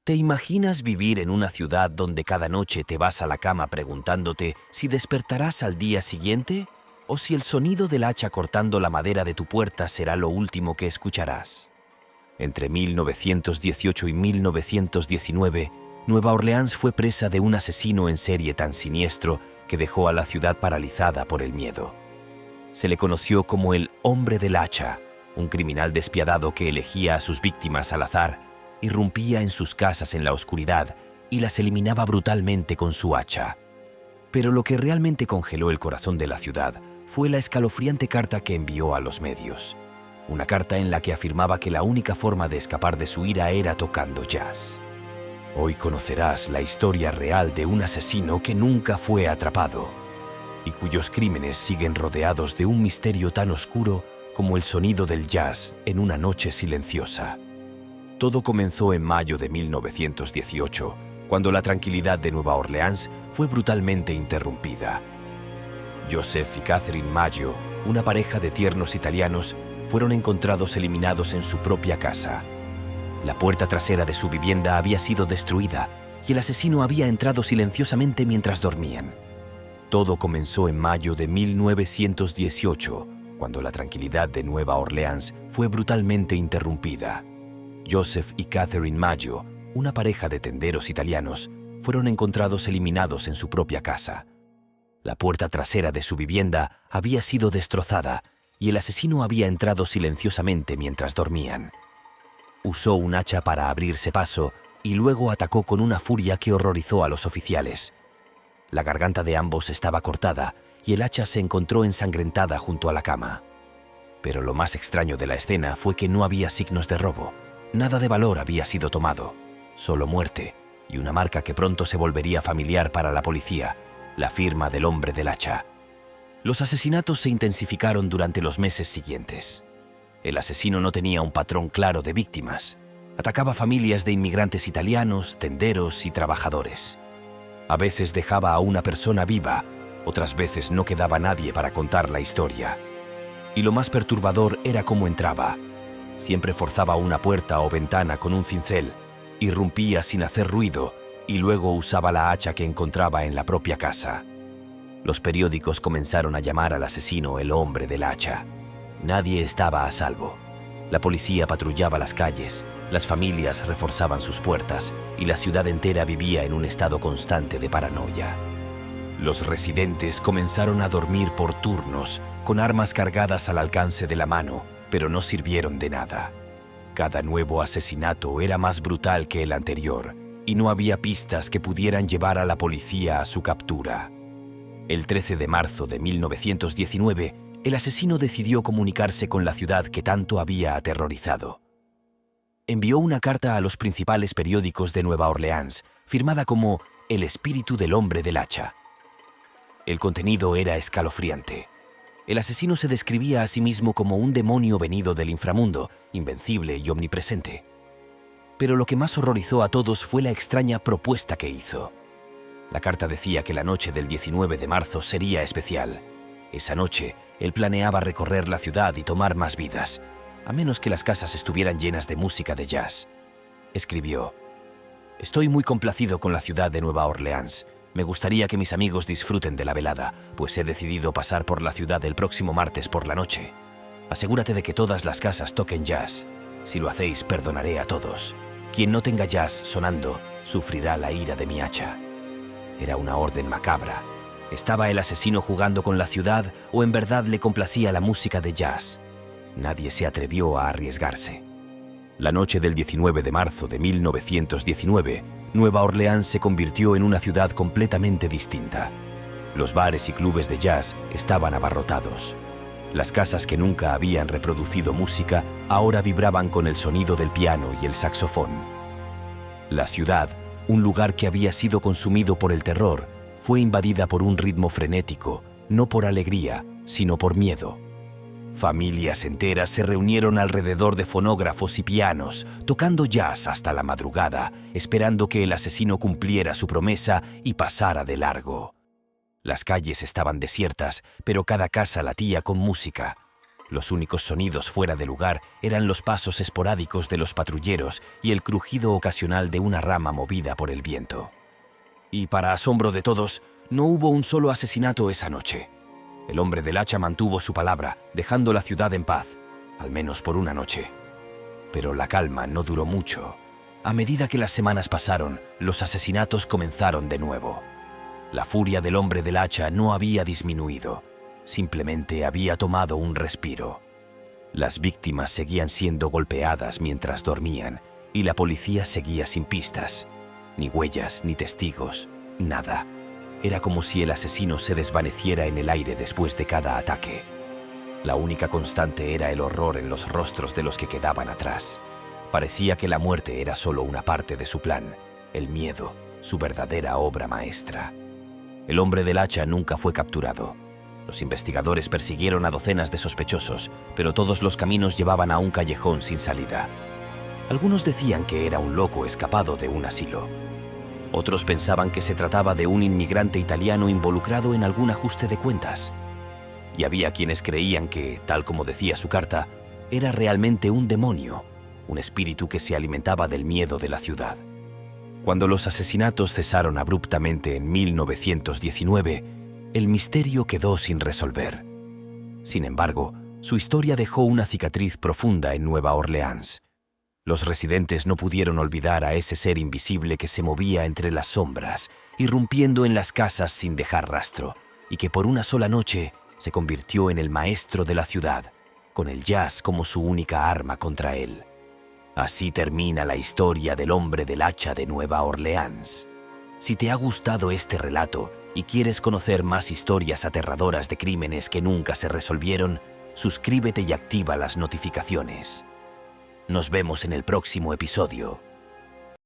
¿Te imaginas vivir en una ciudad donde cada noche te vas a la cama preguntándote si despertarás al día siguiente o si el sonido del hacha cortando la madera de tu puerta será lo último que escucharás? Entre 1918 y 1919, Nueva Orleans fue presa de un asesino en serie tan siniestro que dejó a la ciudad paralizada por el miedo. Se le conoció como el Hombre del Hacha, un criminal despiadado que elegía a sus víctimas al azar, irrumpía en sus casas en la oscuridad y las eliminaba brutalmente con su hacha. Pero lo que realmente congeló el corazón de la ciudad fue la escalofriante carta que envió a los medios. Una carta en la que afirmaba que la única forma de escapar de su ira era tocando jazz. Hoy conocerás la historia real de un asesino que nunca fue atrapado y cuyos crímenes siguen rodeados de un misterio tan oscuro como el sonido del jazz en una noche silenciosa. Todo comenzó en mayo de 1918, cuando la tranquilidad de Nueva Orleans fue brutalmente interrumpida. Joseph y Catherine Maggio, una pareja de tiernos italianos, fueron encontrados eliminados en su propia casa. La puerta trasera de su vivienda había sido destruida y el asesino había entrado silenciosamente mientras dormían. Todo comenzó en mayo de 1918, cuando la tranquilidad de Nueva Orleans fue brutalmente interrumpida. Joseph y Catherine Maggio, una pareja de tenderos italianos, fueron encontrados eliminados en su propia casa. La puerta trasera de su vivienda había sido destrozada y el asesino había entrado silenciosamente mientras dormían. Usó un hacha para abrirse paso y luego atacó con una furia que horrorizó a los oficiales. La garganta de ambos estaba cortada y el hacha se encontró ensangrentada junto a la cama. Pero lo más extraño de la escena fue que no había signos de robo. Nada de valor había sido tomado, solo muerte y una marca que pronto se volvería familiar para la policía, la firma del Hombre del Hacha. Los asesinatos se intensificaron durante los meses siguientes. El asesino no tenía un patrón claro de víctimas. Atacaba familias de inmigrantes italianos, tenderos y trabajadores. A veces dejaba a una persona viva, otras veces no quedaba nadie para contar la historia. Y lo más perturbador era cómo entraba. Siempre forzaba una puerta o ventana con un cincel, irrumpía sin hacer ruido y luego usaba la hacha que encontraba en la propia casa. Los periódicos comenzaron a llamar al asesino el Hombre del Hacha. Nadie estaba a salvo. La policía patrullaba las calles, las familias reforzaban sus puertas y la ciudad entera vivía en un estado constante de paranoia. Los residentes comenzaron a dormir por turnos, con armas cargadas al alcance de la mano, pero no sirvieron de nada. Cada nuevo asesinato era más brutal que el anterior, y no había pistas que pudieran llevar a la policía a su captura. El 13 de marzo de 1919, el asesino decidió comunicarse con la ciudad que tanto había aterrorizado. Envió una carta a los principales periódicos de Nueva Orleans, firmada como El espíritu del Hombre del Hacha. El contenido era escalofriante. El asesino se describía a sí mismo como un demonio venido del inframundo, invencible y omnipresente. Pero lo que más horrorizó a todos fue la extraña propuesta que hizo. La carta decía que la noche del 19 de marzo sería especial. Esa noche, él planeaba recorrer la ciudad y tomar más vidas, a menos que las casas estuvieran llenas de música de jazz. Escribió: «Estoy muy complacido con la ciudad de Nueva Orleans. Me gustaría que mis amigos disfruten de la velada, pues he decidido pasar por la ciudad el próximo martes por la noche. Asegúrate de que todas las casas toquen jazz. Si lo hacéis, perdonaré a todos. Quien no tenga jazz sonando, sufrirá la ira de mi hacha». Era una orden macabra. ¿Estaba el asesino jugando con la ciudad o en verdad le complacía la música de jazz? Nadie se atrevió a arriesgarse. La noche del 19 de marzo de 1919, Nueva Orleans se convirtió en una ciudad completamente distinta. Los bares y clubes de jazz estaban abarrotados. Las casas que nunca habían reproducido música ahora vibraban con el sonido del piano y el saxofón. La ciudad, un lugar que había sido consumido por el terror, fue invadida por un ritmo frenético, no por alegría, sino por miedo. Familias enteras se reunieron alrededor de fonógrafos y pianos, tocando jazz hasta la madrugada, esperando que el asesino cumpliera su promesa y pasara de largo. Las calles estaban desiertas, pero cada casa latía con música. Los únicos sonidos fuera de lugar eran los pasos esporádicos de los patrulleros y el crujido ocasional de una rama movida por el viento. Y para asombro de todos, no hubo un solo asesinato esa noche. El hombre del hacha mantuvo su palabra, dejando la ciudad en paz, al menos por una noche. Pero la calma no duró mucho. A medida que las semanas pasaron, los asesinatos comenzaron de nuevo. La furia del hombre del hacha no había disminuido, simplemente había tomado un respiro. Las víctimas seguían siendo golpeadas mientras dormían y la policía seguía sin pistas. Ni huellas, ni testigos, nada. Era como si el asesino se desvaneciera en el aire después de cada ataque. La única constante era el horror en los rostros de los que quedaban atrás. Parecía que la muerte era solo una parte de su plan, el miedo, su verdadera obra maestra. El hombre del hacha nunca fue capturado. Los investigadores persiguieron a docenas de sospechosos, pero todos los caminos llevaban a un callejón sin salida. Algunos decían que era un loco escapado de un asilo. Otros pensaban que se trataba de un inmigrante italiano involucrado en algún ajuste de cuentas. Y había quienes creían que, tal como decía su carta, era realmente un demonio, un espíritu que se alimentaba del miedo de la ciudad. Cuando los asesinatos cesaron abruptamente en 1919, el misterio quedó sin resolver. Sin embargo, su historia dejó una cicatriz profunda en Nueva Orleans. Los residentes no pudieron olvidar a ese ser invisible que se movía entre las sombras, irrumpiendo en las casas sin dejar rastro, y que por una sola noche se convirtió en el maestro de la ciudad, con el jazz como su única arma contra él. Así termina la historia del hombre del hacha de Nueva Orleans. Si te ha gustado este relato y quieres conocer más historias aterradoras de crímenes que nunca se resolvieron, suscríbete y activa las notificaciones. Nos vemos en el próximo episodio.